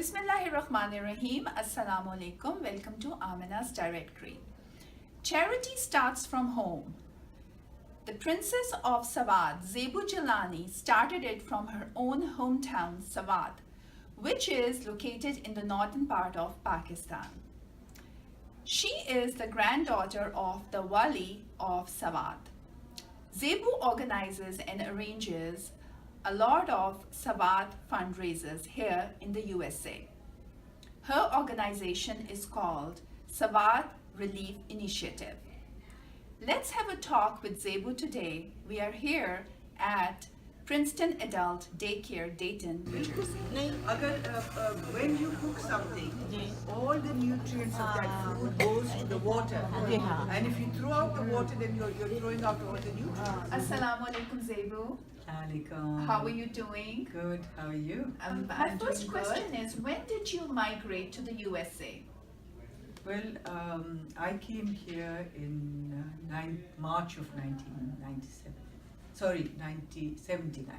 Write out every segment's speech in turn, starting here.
Bismillahirrahmanirrahim. Assalamu alaikum. Welcome to Amina's Directory. Charity starts from home. The Princess of Sawat, Zebu Jilani, started it from her own hometown, Sawat, which is located in the northern part of Pakistan. She is the granddaughter of the Wali of Sawat. Zebu organizes and arranges a lot of Sawat fundraisers here in the USA. Her organization is called Sawat Relief Initiative. Let's have a talk with Zebu today. We are here at Princeton Adult Daycare, Dayton, New Jersey. When you cook something, all the nutrients of that food goes to the water. And if you throw out the water, then you're throwing out all the nutrients. Assalamu alaikum, Zebu. Alaikum. How are you doing? Good. How are you? My first question is, when did you migrate to the USA? Well, I came here in March of 1997. Sorry, 79.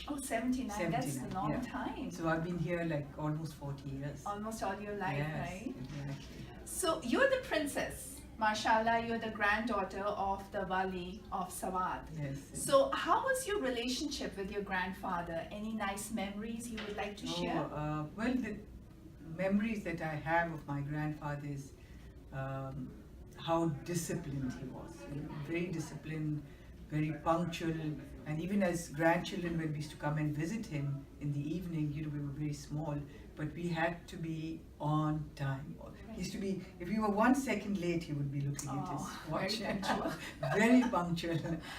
Oh, 79. That's a long yeah. time. So I've been here like almost 40 years. Almost all your life, Yes, right? exactly. So you're the princess. Mashallah, you're the granddaughter of the Wali of Sawat. Yes. So how was your relationship with your grandfather? Any nice memories you would like to share? Well, the memories that I have of my grandfather is how disciplined he was. You know, very disciplined, very punctual, and even as grandchildren, when we used to come and visit him in the evening, you know, we were very small, but we had to be on time. He used to be, if we were 1 second late, he would be looking at his watch. Very punctual. Very punctual.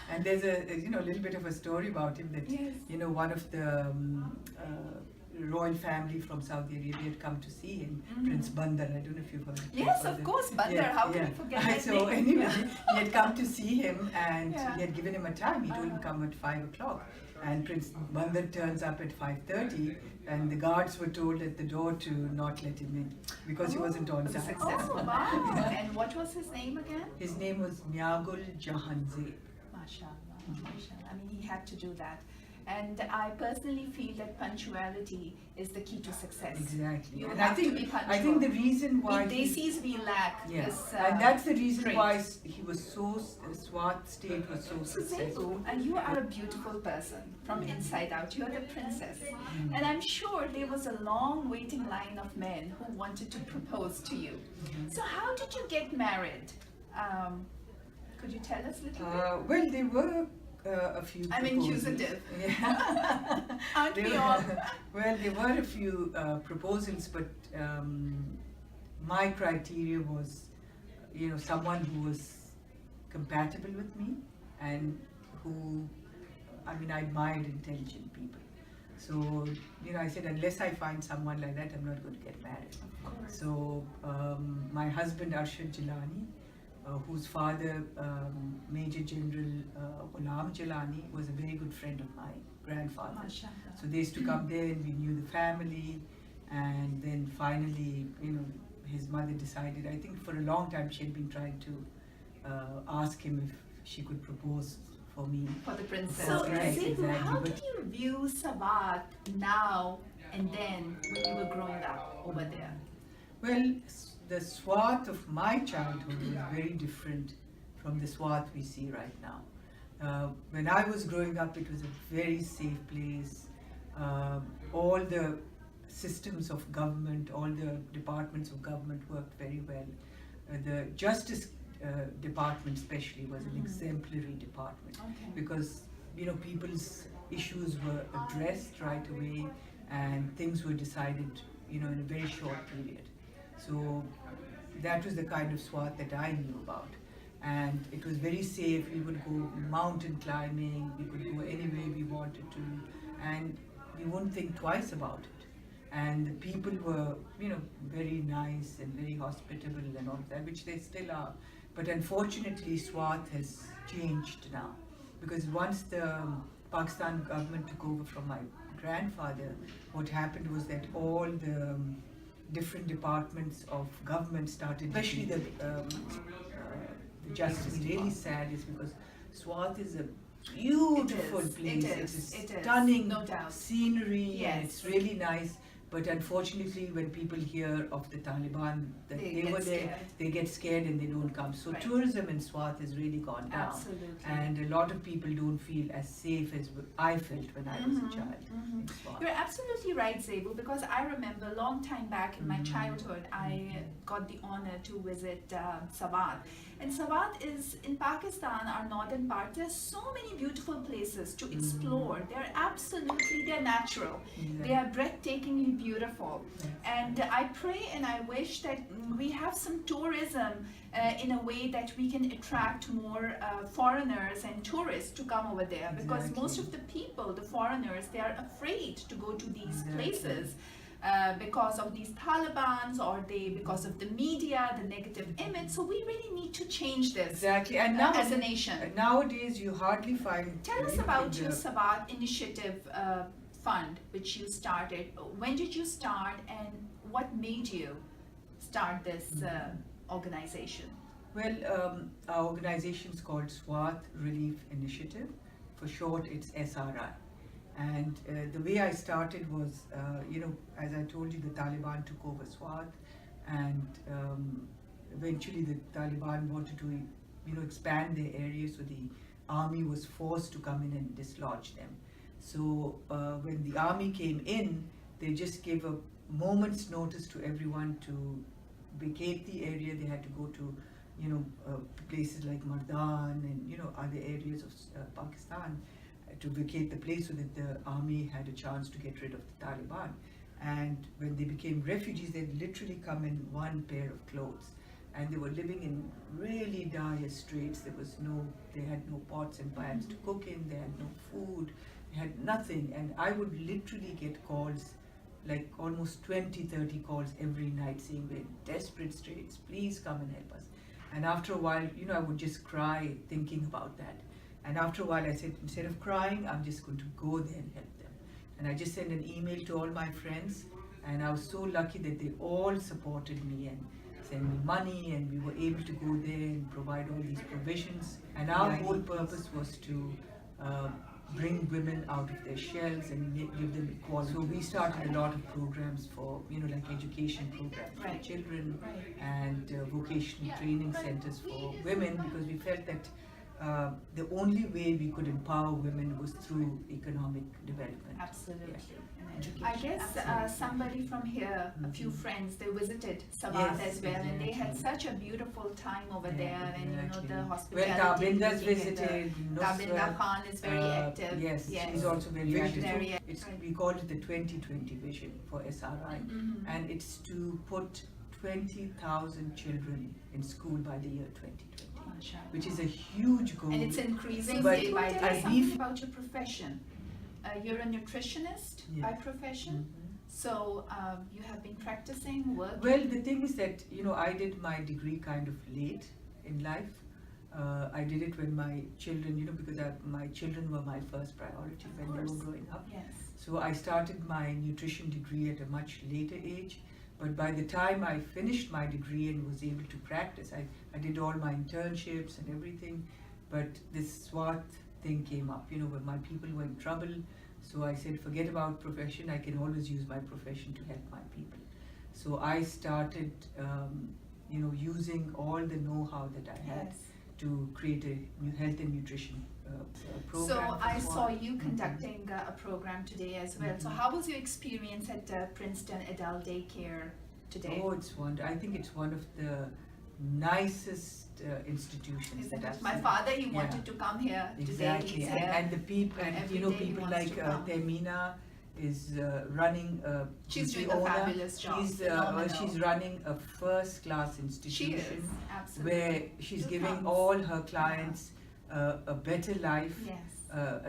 And there's a little bit of a story about him that, Yes. one of the royal family from Saudi Arabia had come to see him, Prince Bandar. I don't know if you've heard of Yes, Bandar. of course, Bandar. How can you forget that So name? anyway, he had come to see him and Yeah. he had given him a time. He told him come at 5 o'clock. And Prince Bandar turns up at 5:30 and the guards were told at the door to not let him in because he wasn't on time. Oh, wow. And what was his name again? His name was Miagul Jahanzeb. Mashallah, mashallah. I mean, he had to do that. And I personally feel that punctuality is the key to success. Exactly. You And have to be punctual. I think the reason why In Desis, we lack yeah, this and that's the reason trait. why he was Swat state was so So successful. Zebu, and you are a beautiful person from inside out. You are the princess. And I'm sure there was a long waiting line of men who wanted to propose to you. So how did you get married? Could you tell us a little bit? Well, there were a few. I'm proposals. inquisitive. Yeah. Aren't we There all? were- Well, there were a few proposals, but my criteria was, someone who was compatible with me and who, I admired intelligent people. So, I said, unless I find someone like that, I'm not going to get married. So, my husband, Arshad Jilani, whose father, Major General Ghulam Jilani, was a very good friend of my grandfather. Mashallah. So they used to come there and we knew the family. And then finally, his mother decided, I think for a long time she had been trying to ask him if she could propose for me. For the princess. So, So, right, Zebu, exactly, how do but- you view Sawat now and then when you were growing up over there? Well, the Swat of my childhood was very different from the Swat we see right now. When I was growing up, it was a very safe place. All the systems of government, all the departments of government worked very well. The Justice Department especially was an exemplary department Okay. because, people's issues were addressed right away and things were decided, in a very short period. So that was the kind of SWAT that I knew about. And it was very safe. We would go mountain climbing, we could go anywhere we wanted to, and we wouldn't think twice about it. And the people were, very nice and very hospitable and all that, which they still are. But unfortunately, SWAT has changed now. Because once the Pakistan government took over from my grandfather, what happened was that all the different departments of government started, especially the justice. Really sad is because Swat is a beautiful place. It is. It's a stunning No doubt. scenery and Yes. it's really nice. But unfortunately, when people hear of the Taliban that They they get were there, scared. they get scared and they don't come. So Right. tourism in Swat has really gone down. Absolutely. And a lot of people don't feel as safe as I felt when I was a Mhm, child mhm. in Swat. You're absolutely right, Zebu, because I remember a long time back in my Mhm. childhood, I got the honor to visit Sawat. And Sawat is in Pakistan, our northern part. There's so many beautiful places to explore. They're natural. They are breathtakingly beautiful. And I pray and I wish that we have some tourism in a way that we can attract more foreigners and tourists to come over there, because most Exactly. of the people, the foreigners, they are afraid to go to these Exactly. places because of these Talibans, or because of the media, the negative image. So we really need to change this Exactly. And now, as a nation. nowadays, you hardly find. Tell us in about the- your Sabat Initiative Fund, which you started. When did you start, and what made you start this organization? Well, our organization is called SWAT Relief Initiative. For short, it's SRI. And the way I started was, as I told you, the Taliban took over SWAT, and eventually the Taliban wanted to, expand their area, so the army was forced to come in and dislodge them. So when the army came in, they just gave a moment's notice to everyone to vacate the area. They had to go to, places like Mardan and other areas of Pakistan to vacate the place so that the army had a chance to get rid of the Taliban. And when they became refugees, they'd literally come in one pair of clothes, and they were living in really dire straits. They had no pots and pans to cook in, they had no food, they had nothing. And I would literally get calls, like almost 20-30 calls every night, saying, we're in desperate straits, please come and help us. And after a while, I would just cry thinking about that. And after a while I said, instead of crying, I'm just going to go there and help them. And I just sent an email to all my friends, and I was so lucky that they all supported me and sent me money, and we were able to go there and provide all these provisions. And our whole purpose was to bring women out of their shells and give them equality. So we started a lot of programs for, like education programs for Right. children, Right. and vocational training centers for women, because we felt that the only way we could empower women was through economic development. Absolutely. Education. I guess Absolutely. somebody from here, a few friends, they visited Savat Yes, as well, and they had exactly. such a beautiful time over Yeah, there, and exactly. the Well, hospitality. Tabinda's looking at the- visited. Tabinda Khan is very active. Yes, she's also very active. Very So active. it's, we call it the 2020 vision for SRI, Mhm. and it's to put 20,000 children in school by the year 2020, Mashallah. which is a huge goal. And it's increasing But day by I day. Something believe- about your profession. You're a nutritionist by Yes. profession, Mhm. so you have been practicing, working. Well, the thing is that, I did my degree kind of late in life. I did it when my children, because my children were my first priority Of when they course. were growing up. Yes. So I started my nutrition degree at a much later age. But by the time I finished my degree and was able to practice, I did all my internships and everything. But this SWAT thing came up, when my people were in trouble. So I said, forget about profession, I can always use my profession to help my people. So I started, using all the know-how that I had Yes. to create a new health and nutrition program. So for I saw SWAT. you Mhm. conducting a program today as well. So Mhm. how was your experience at Princeton Adult Daycare today? Oh, it's I think it's one of the nicest institutions Isn't that I've it? My seen. father, he Yeah. wanted to come here today. Exactly, He's and, here. and the people, and Every day he people wants like to come. Amina is running. She's the doing a owner. fabulous job. She's Phenomenal. she's running a first-class She institution is, absolutely. where she's Do giving come. all her clients a better life. Yes.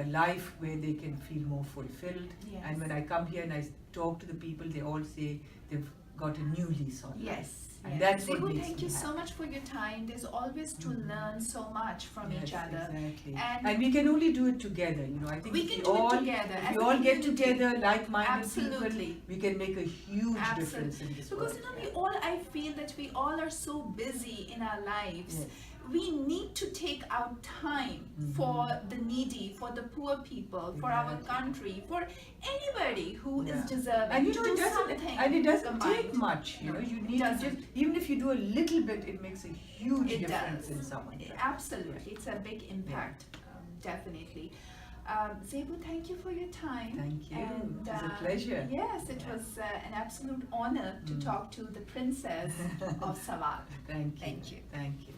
A life where they can feel more fulfilled. Yes. And when I come here and I talk to the people, they all say they've got a new lease on life. Yes. And yes. that's what Zebu, makes thank me you so happy. much for your time. There's always to Mhm. learn so much from each Yes, other. Exactly. And- And we can only do it together. I think We if can we do it all, together if as we a all get community. together, like-minded Absolutely. people, we can make a huge Absolutely. difference in this Because world. we all, I feel that we all are so busy in our lives. Yes. we need to take out time for the needy, for the poor people, for our Exactly. country, for anybody who Yeah. is deserving And you to know, do it doesn't, something and it doesn't combined. take much. You know, you need to Doesn't. just, even if you do a little bit, it makes a huge It difference does. in someone's life. Absolutely, it's a big impact, definitely. Zebu, thank you for your time. Thank you. And, It was a pleasure. Yes, it was an absolute honor to talk to the princess of Sawat. Thank you. Thank you. Thank you.